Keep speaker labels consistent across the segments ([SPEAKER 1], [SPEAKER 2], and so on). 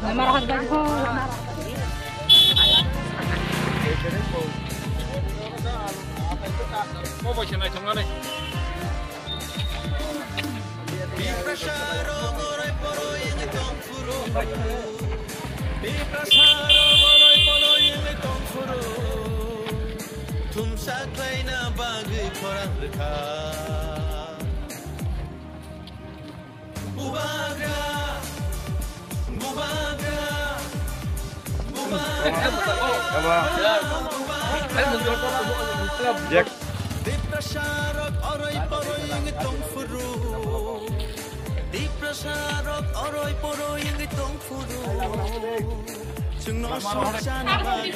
[SPEAKER 1] Marahas ba ko?
[SPEAKER 2] Mo ba siya na itong ano eh? Jack.
[SPEAKER 3] Diprasarok oroy poroy ang itong furo. Diprasarok oroy poroy ang itong furo. Sungnosok siya na bagay.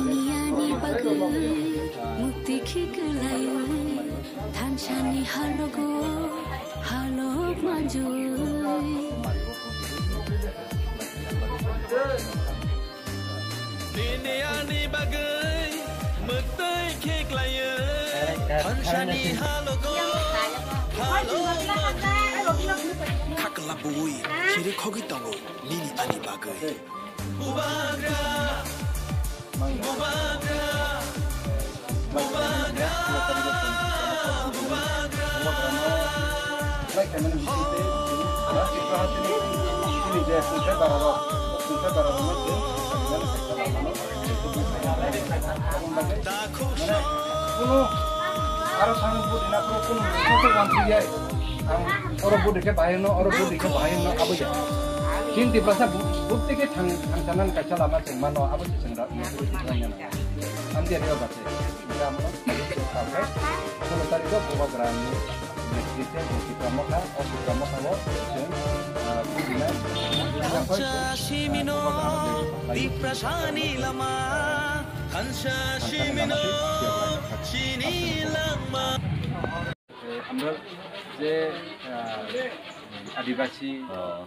[SPEAKER 4] Niyani bagai mukti khikelayu thanchani halogo halok majui
[SPEAKER 3] Niyani bagai mukti khikelayu thanchani halogo halok majui Kakalabui kiri kogi tango nini ani bagai Mubagra Mubagra Mubagra
[SPEAKER 5] orang budi ke bahaya no, orang budi ke bahaya no, apa ya? Cinti pasal bukti ke tangkanan kaca lama cengmano, apa sih cengrak itu istilahnya? Nanti ada apa sih? Kita mau pakai. Kalau tadi itu bawa gerani, mesin kita mau kan, kita mau kalau budina.
[SPEAKER 3] Kansa shimino diprasani lama, kansa shimino shini lama.
[SPEAKER 5] আমরা যে আদিবাসী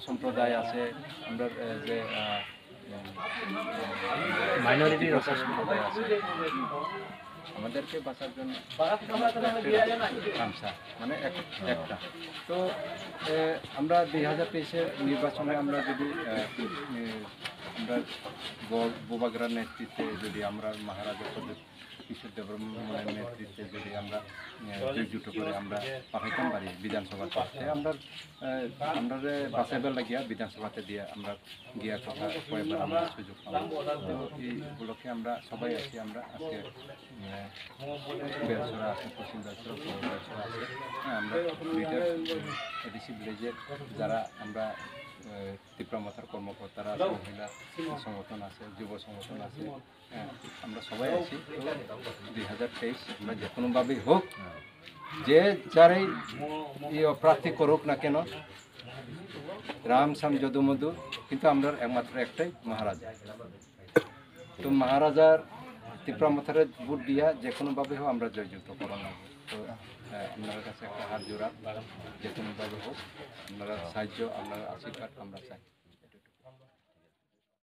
[SPEAKER 5] সম্প্রদায় আছে আমরা যে minority সম্প্রদায় আছে আমাদেরকে বাঁচার জন্য গামছা মানে একটা তো আমরা 2023-এর নির্বাচনে আমরা যদি আমরা বোবাগ্রার নেতৃত্বে যদি আমরা মহারাজা কিশোর দেববর্মনের নেতৃত্বে যদি আমরা জুট করে আমরা পাঠাইতাম পারি বিধানসভাতে আমরা বাঁচাইবার লাগিয়া বিধানসভাতে দিয়ে আমরা গিয়া কথা কয়েকবার আমরা সুযোগ পাবো তো এই উপলক্ষে আমরা সবাই আছি আমরা আজকে বেলসরা আছে পশ্চিম বেলসরা বেলসরা আছে আমরা দুইটা এডিসি ভিলেজের যারা আমরা তীব্রমাত্রার কর্মকর্তারা আছে মহিলা সংগঠন আছে যুব সংগঠন আছে আমরা সবাই আছি তো 2023 আমরা যে কোনোভাবেই হোক যে যারাই প্রার্থী করুক না কেন রাম শ্যাম যদু মধু কিন্তু আমরা একমাত্র একটাই মহারাজা তো মহারাজার তীব্রমাত্রার ভোট দিয়া যে কোনোভাবে হোক আমরা জয়যুক্ত করা লাগবে তো আপনার কাছে একটা হাত জোড়া যে কোনোভাবে হোক আপনারা সাহায্য আপনার আশীর্বাদ আমরা চাই